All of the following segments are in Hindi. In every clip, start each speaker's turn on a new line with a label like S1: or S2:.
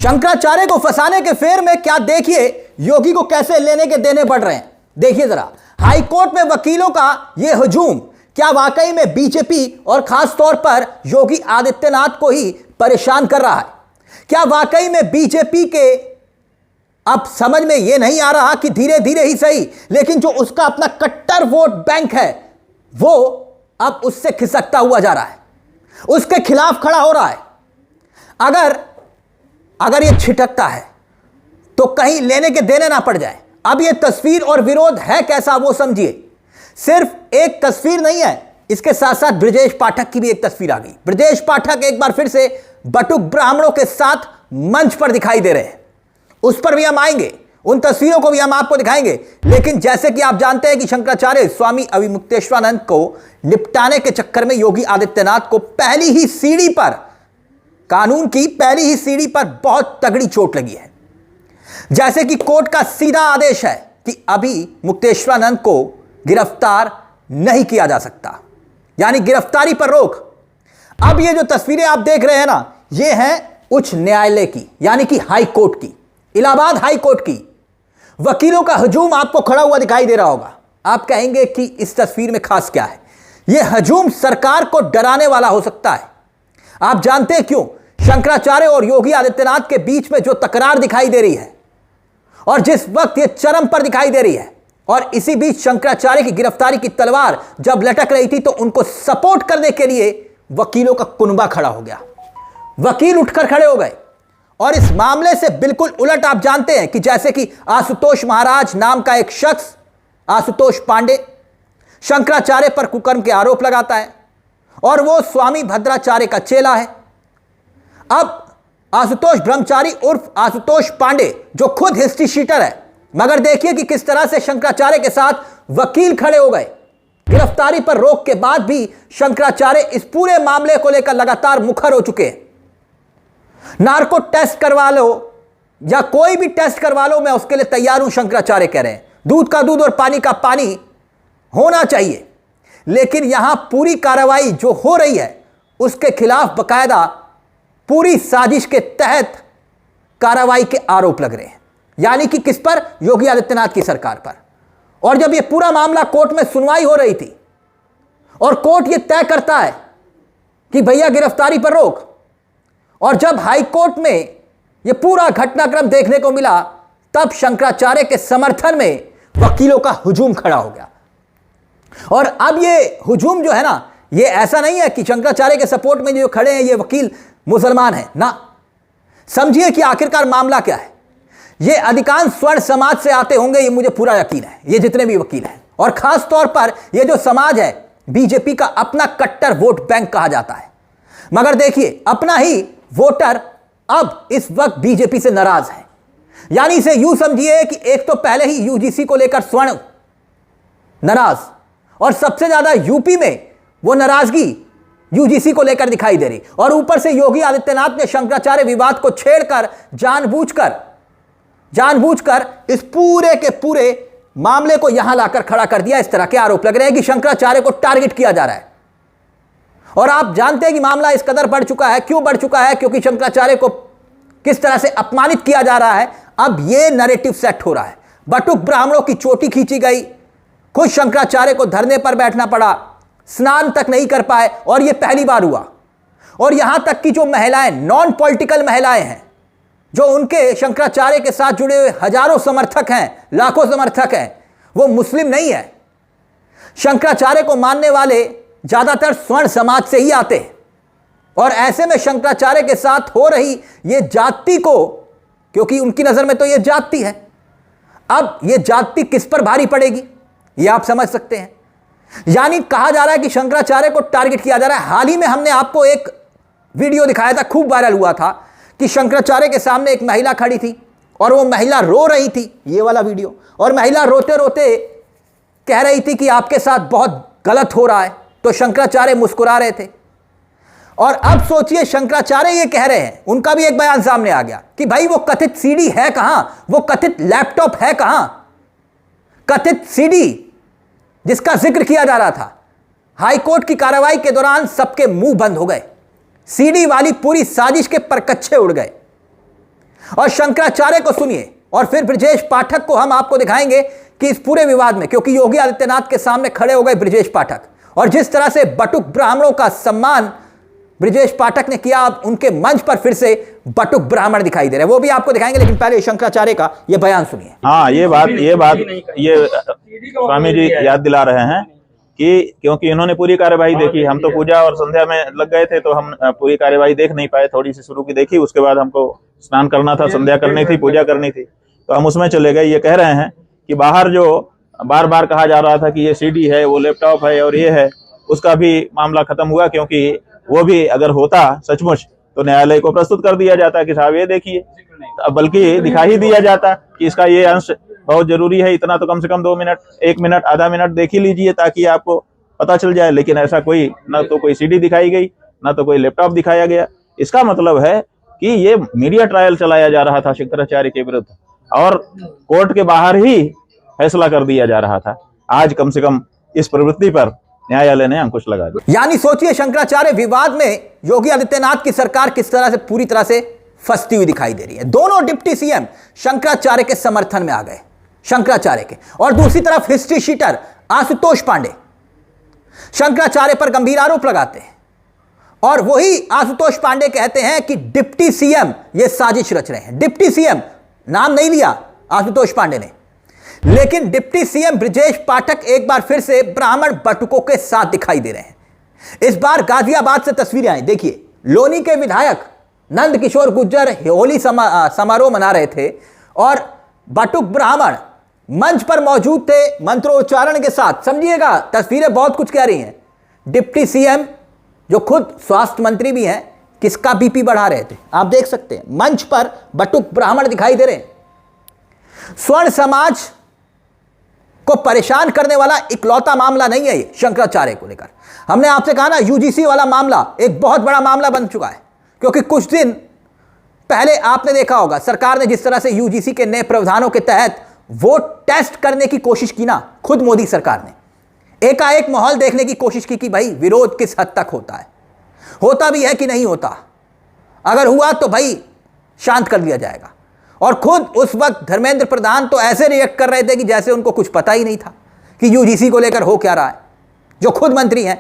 S1: शंकराचार्य को फंसाने के फेर में क्या देखिए योगी को कैसे लेने के देने पड़ रहे हैं। देखिए जरा, हाईकोर्ट में वकीलों का यह हुजूम क्या वाकई में बीजेपी और खास तौर पर योगी आदित्यनाथ को ही परेशान कर रहा है? क्या वाकई में बीजेपी के अब समझ में यह नहीं आ रहा कि धीरे धीरे ही सही, लेकिन जो उसका अपना कट्टर वोट बैंक है वो अब उससे खिसकता हुआ जा रहा है, उसके खिलाफ खड़ा हो रहा है। अगर ये छिटकता है तो कहीं लेने के देने ना पड़ जाए। अब ये तस्वीर और विरोध है कैसा वो समझिए। सिर्फ एक तस्वीर नहीं है, इसके साथ साथ ब्रजेश पाठक की भी एक तस्वीर आ गई। ब्रजेश पाठक एक बार फिर से बटुक ब्राह्मणों के साथ मंच पर दिखाई दे रहे हैं। उस पर भी हम आएंगे, उन तस्वीरों को भी हम आपको दिखाएंगे। लेकिन जैसे कि आप जानते हैं कि शंकराचार्य स्वामी अविमुक्तेश्वरानंद को निपटाने के चक्कर में योगी आदित्यनाथ को पहली ही सीढ़ी पर, कानून की पहली ही सीढ़ी पर बहुत तगड़ी चोट लगी है। जैसे कि कोर्ट का सीधा आदेश है कि अभी मुक्तेश्वरानंद को गिरफ्तार नहीं किया जा सकता, यानी गिरफ्तारी पर रोक। अब ये जो तस्वीरें आप देख रहे हैं ना, ये हैं उच्च न्यायालय की, यानी कि हाई कोर्ट की, इलाहाबाद हाई कोर्ट की। वकीलों का हजूम आपको खड़ा हुआ दिखाई दे रहा होगा। आप कहेंगे कि इस तस्वीर में खास क्या है? यह हजूम सरकार को डराने वाला हो सकता है। आप जानते हैं क्यों? शंकराचार्य और योगी आदित्यनाथ के बीच में जो तकरार दिखाई दे रही है और जिस वक्त यह चरम पर दिखाई दे रही है, और इसी बीच शंकराचार्य की गिरफ्तारी की तलवार जब लटक रही थी तो उनको सपोर्ट करने के लिए वकीलों का कुनबा खड़ा हो गया। वकील उठकर खड़े हो गए और इस मामले से बिल्कुल उलट आप जानते हैं कि जैसे कि आशुतोष महाराज नाम का एक शख्स, आशुतोष पांडे, शंकराचार्य पर कुकर्म के आरोप लगाता है और वो स्वामी भद्राचार्य का चेला है। अब आशुतोष ब्रह्मचारी उर्फ आशुतोष पांडे जो खुद हिस्ट्री शीटर है, मगर देखिए कि किस तरह से शंकराचार्य के साथ वकील खड़े हो गए। गिरफ्तारी पर रोक के बाद भी शंकराचार्य इस पूरे मामले को लेकर लगातार मुखर हो चुके हैं। नार्को टेस्ट करवा लो या कोई भी टेस्ट करवा लो, मैं उसके लिए तैयार हूं, शंकराचार्य कह रहे हैं। दूध का दूध और पानी का पानी होना चाहिए, लेकिन यहां पूरी कार्रवाई जो हो रही है उसके खिलाफ बकायदा पूरी साजिश के तहत कार्रवाई के आरोप लग रहे हैं, यानी कि किस पर? योगी आदित्यनाथ की सरकार पर। और जब यह पूरा मामला कोर्ट में सुनवाई हो रही थी और कोर्ट यह तय करता है कि भैया गिरफ्तारी पर रोक, और जब हाई कोर्ट में यह पूरा घटनाक्रम देखने को मिला, तब शंकराचार्य के समर्थन में वकीलों का हुजूम खड़ा हो गया। और अब ये हुजूम जो है ना, ये ऐसा नहीं है कि शंकराचार्य के सपोर्ट में जो खड़े हैं ये वकील मुसलमान हैं ना। समझिए कि आखिरकार मामला क्या है। ये अधिकांश स्वर्ण समाज से आते होंगे, ये मुझे पूरा यकीन है, ये जितने भी वकील हैं। और खास तौर पर ये जो समाज है बीजेपी का अपना कट्टर वोट बैंक कहा जाता है। मगर देखिए, अपना ही वोटर अब इस वक्त बीजेपी से नाराज है। यानी इसे यूं समझिए कि एक तो पहले ही यूजीसी को लेकर स्वर्ण नाराज, और सबसे ज्यादा यूपी में वो नाराजगी यूजीसी को लेकर दिखाई दे रही, और ऊपर से योगी आदित्यनाथ ने शंकराचार्य विवाद को छेड़कर जानबूझकर इस पूरे के पूरे मामले को यहां लाकर खड़ा कर दिया। इस तरह के आरोप लग रहे हैं कि शंकराचार्य को टारगेट किया जा रहा है। और आप जानते हैं कि मामला इस कदर बढ़ चुका है। क्यों बढ़ चुका है? क्योंकि शंकराचार्य को किस तरह से अपमानित किया जा रहा है। अब यह नैरेटिव सेट हो रहा है। बटुक ब्राह्मणों की चोटी खींची गई, खुद शंकराचार्य को धरने पर बैठना पड़ा, स्नान तक नहीं कर पाए, और यह पहली बार हुआ। और यहां तक कि जो महिलाएं, नॉन पॉलिटिकल महिलाएं हैं, जो उनके शंकराचार्य के साथ जुड़े हुए हजारों समर्थक हैं, लाखों समर्थक हैं, वो मुस्लिम नहीं है। शंकराचार्य को मानने वाले ज्यादातर स्वर्ण समाज से ही आते हैं। और ऐसे में शंकराचार्य के साथ हो रही ये जाति को, क्योंकि उनकी नजर में तो ये जाति है, अब ये जाति किस पर भारी पड़ेगी ये आप समझ सकते हैं। यानी कहा जा रहा है कि शंकराचार्य को टारगेट किया जा रहा है। हाल ही में हमने आपको एक वीडियो दिखाया था, खूब वायरल हुआ था, कि शंकराचार्य के सामने एक महिला खड़ी थी और वो महिला रो रही थी, ये वाला वीडियो। और महिला रोते रोते कह रही थी कि आपके साथ बहुत गलत हो रहा है, तो शंकराचार्य मुस्कुरा रहे थे। और अब सोचिए, शंकराचार्य ये कह रहे हैं, उनका भी एक बयान सामने आ गया कि भाई वो कथित सीडी है कहां, वो कथित लैपटॉप है कहां, कथित सीडी जिसका जिक्र किया जा रहा था। हाईकोर्ट की कार्रवाई के दौरान सबके मुंह बंद हो गए। सीडी वाली पूरी साजिश के परकच्छे उड़ गए। और शंकराचार्य को सुनिए और फिर ब्रजेश पाठक को हम आपको दिखाएंगे कि इस पूरे विवाद में, क्योंकि योगी आदित्यनाथ के सामने खड़े हो गए ब्रजेश पाठक, और जिस तरह से बटुक ब्राह्मणों का सम्मान ब्रजेश पाठक ने किया, अब उनके मंच पर फिर से बटुक ब्राह्मण दिखाई दे रहे हैं, वो भी आपको दिखाएंगे। लेकिन पहले शंकराचार्य का ये बयान सुनिए।
S2: हाँ, ये स्वामी जी याद दिला रहे हैं कि क्योंकि इन्होंने पूरी कार्यवाही देखी, हम तो पूजा और संध्या में लग गए थे तो हम पूरी कार्यवाही देख नहीं पाए, थोड़ी सी शुरू की देखी, उसके बाद हमको स्नान करना था, संध्या करनी थी, पूजा करनी थी, तो हम उसमें चले गए। ये कह रहे हैं कि बाहर जो बार बार कहा जा रहा था कि ये सीडी है, वो लैपटॉप है और ये है, उसका भी मामला खत्म हुआ, क्योंकि वो भी अगर होता सचमुच तो न्यायालय को प्रस्तुत कर दिया जाता कि साहब ये देखिए, बल्कि दिखा ही दिया जाता कि इसका ये अंश बहुत जरूरी है, इतना तो कम से कम 2 मिनट, 1 मिनट, आधा मिनट देख ही लीजिए ताकि आपको पता चल जाए। लेकिन ऐसा कोई, ना तो कोई सीडी दिखाई गई, ना तो कोई लैपटॉप दिखाया गया। इसका मतलब है कि ये मीडिया ट्रायल चलाया जा रहा था शंकराचार्य के विरुद्ध, और कोर्ट के बाहर ही फैसला कर दिया जा रहा था। आज कम से कम इस प्रवृत्ति पर न्यायालय ने अंकुश लगा दिया।
S1: यानी सोचिए, शंकराचार्य विवाद में योगी आदित्यनाथ की सरकार किस तरह से पूरी तरह से फंसती हुई दिखाई दे रही है। दोनों डिप्टी सीएम शंकराचार्य के समर्थन में आ गए, शंकराचार्य के, और दूसरी तरफ हिस्ट्री शीटर आशुतोष पांडे शंकराचार्य पर गंभीर आरोप लगाते हैं, और वही आशुतोष पांडे कहते हैं कि डिप्टी सीएम ये साजिश रच रहे हैं। डिप्टी सीएम नाम नहीं लिया आशुतोष पांडे ने, लेकिन डिप्टी सीएम ब्रजेश पाठक एक बार फिर से ब्राह्मण बटुकों के साथ दिखाई दे रहे हैं। इस बार गाजियाबाद से तस्वीरें आई, देखिए। लोनी के विधायक नंद किशोर गुर्जर होली समारोह मना रहे थे और बटुक ब्राह्मण मंच पर मौजूद थे मंत्रोच्चारण के साथ। समझिएगा, तस्वीरें बहुत कुछ कह रही हैं। डिप्टी सीएम जो खुद स्वास्थ्य मंत्री भी हैं, किसका बीपी बढ़ा रहे थे आप देख सकते हैं। मंच पर बटुक ब्राह्मण दिखाई दे रहे हैं। स्वर्ण समाज को परेशान करने वाला इकलौता मामला नहीं है ये शंकराचार्य को लेकर। हमने आपसे कहा ना, यूजीसी वाला मामला एक बहुत बड़ा मामला बन चुका है, क्योंकि कुछ दिन पहले आपने देखा होगा सरकार ने जिस तरह से यूजीसी के नए प्रावधानों के तहत वो टेस्ट करने की कोशिश की ना, खुद मोदी सरकार ने एकाएक माहौल देखने की कोशिश की कि भाई विरोध किस हद तक होता है, होता भी है कि नहीं होता, अगर हुआ तो भाई शांत कर दिया जाएगा। और खुद उस वक्त धर्मेंद्र प्रधान तो ऐसे रिएक्ट कर रहे थे कि जैसे उनको कुछ पता ही नहीं था कि यूजीसी को लेकर हो क्या रहा है, जो खुद मंत्री हैं।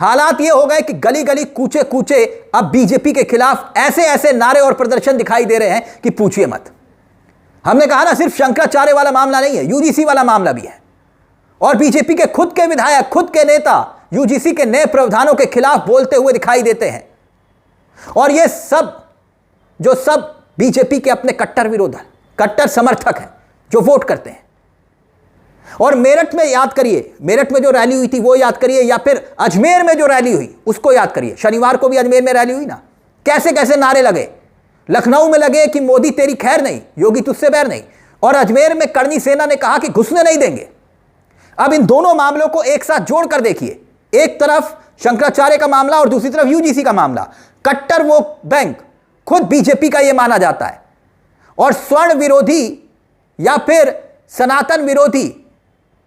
S1: हालात ये हो गए कि गली गली कूचे कूचे अब बीजेपी के खिलाफ ऐसे ऐसे नारे और प्रदर्शन दिखाई दे रहे हैं कि पूछिए मत। हमने कहा ना, सिर्फ शंकराचार्य वाला मामला नहीं है, यूजीसी वाला मामला भी है, और बीजेपी के खुद के विधायक, खुद के नेता यूजीसी के नए प्रावधानों के खिलाफ बोलते हुए दिखाई देते हैं। और ये सब जो सब बीजेपी के अपने कट्टर विरोध, कट्टर समर्थक हैं जो वोट करते हैं। और मेरठ में याद करिए, मेरठ में जो रैली हुई थी वो याद करिए, या फिर अजमेर में जो रैली हुई उसको याद करिए। शनिवार को भी अजमेर में रैली हुई ना, कैसे कैसे नारे लगे। लखनऊ में लगे कि मोदी तेरी खैर नहीं, योगी तुझसे बैर नहीं, और अजमेर में करनी सेना ने कहा कि घुसने नहीं देंगे। अब इन दोनों मामलों को एक साथ जोड़कर देखिए, एक तरफ शंकराचार्य का मामला और दूसरी तरफ यूजीसी का मामला। कट्टर वोट बैंक खुद बीजेपी का यह माना जाता है, और स्वर्ण विरोधी या फिर सनातन विरोधी,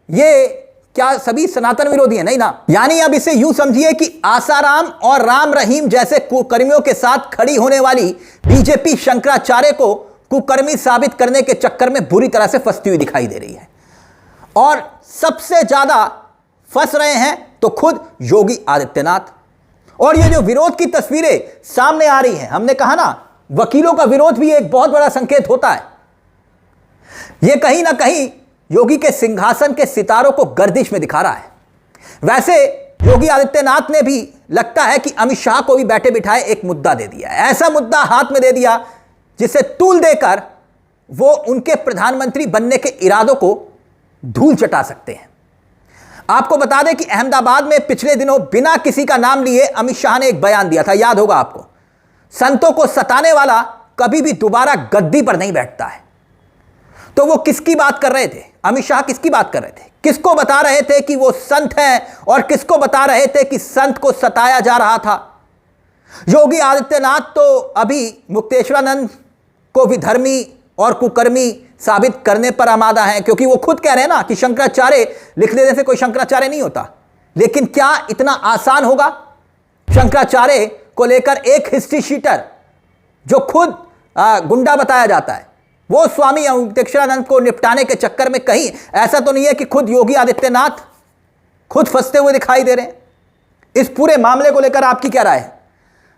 S1: ये क्या सभी सनातन विरोधी है? नहीं ना। यानी अब इसे यूं समझिए कि आसाराम और राम रहीम जैसे कुकर्मियों के साथ खड़ी होने वाली बीजेपी शंकराचार्य को कुकर्मी साबित करने के चक्कर में बुरी तरह से फंसती हुई दिखाई दे रही है, और सबसे ज्यादा फंस रहे हैं तो खुद योगी आदित्यनाथ। और ये जो विरोध की तस्वीरें सामने आ रही हैं, हमने कहा ना, वकीलों का विरोध भी एक बहुत बड़ा संकेत होता है। यह कहीं ना कहीं योगी के सिंहासन के सितारों को गर्दिश में दिखा रहा है। वैसे योगी आदित्यनाथ ने भी लगता है कि अमित शाह को भी बैठे बिठाए एक मुद्दा दे दिया, ऐसा मुद्दा हाथ में दे दिया जिसे तूल देकर वो उनके प्रधानमंत्री बनने के इरादों को धूल चटा सकते हैं। आपको बता दें कि अहमदाबाद में पिछले दिनों बिना किसी का नाम लिए अमित शाह ने एक बयान दिया था, याद होगा आपको। संतों को सताने वाला कभी भी दोबारा गद्दी पर नहीं बैठता है। तो वो किसकी बात कर रहे थे? अमित शाह किसकी बात कर रहे थे? किसको बता रहे थे कि वो संत हैं, और किसको बता रहे थे कि संत को सताया जा रहा था? योगी आदित्यनाथ तो अभी मुक्तेश्वरानंद को विधर्मी और कुकर्मी साबित करने पर आमादा है, क्योंकि वो खुद कह रहे हैं ना कि शंकराचार्य लिख देने से कोई शंकराचार्य नहीं होता। लेकिन क्या इतना आसान होगा शंकराचार्य को लेकर एक हिस्ट्री शीटर जो खुद गुंडा बताया जाता है। वो स्वामी अवधेशानंद को निपटाने के चक्कर में कहीं ऐसा तो नहीं है कि खुद योगी आदित्यनाथ खुद फंसते हुए दिखाई दे रहे हैं। इस पूरे मामले को लेकर आपकी क्या राय है?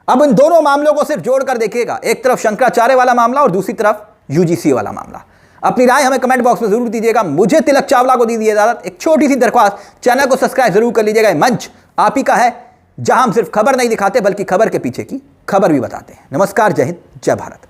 S1: अब इन दोनों मामलों को सिर्फ जोड़कर देखिएगा, एक तरफ शंकराचार्य वाला मामला और दूसरी तरफ यूजीसी वाला मामला। अपनी राय हमें कमेंट बॉक्स में जरूर दीजिएगा। मुझे तिलक चावला को दीजिए इजाजत। एक छोटी सी दरख्वास्त, चैनल को सब्सक्राइब जरूर कर लीजिएगा। मंच आप ही का है जहां हम सिर्फ खबर नहीं दिखाते बल्कि खबर के पीछे की खबर भी बताते हैं। नमस्कार, जय हिंद, जय भारत।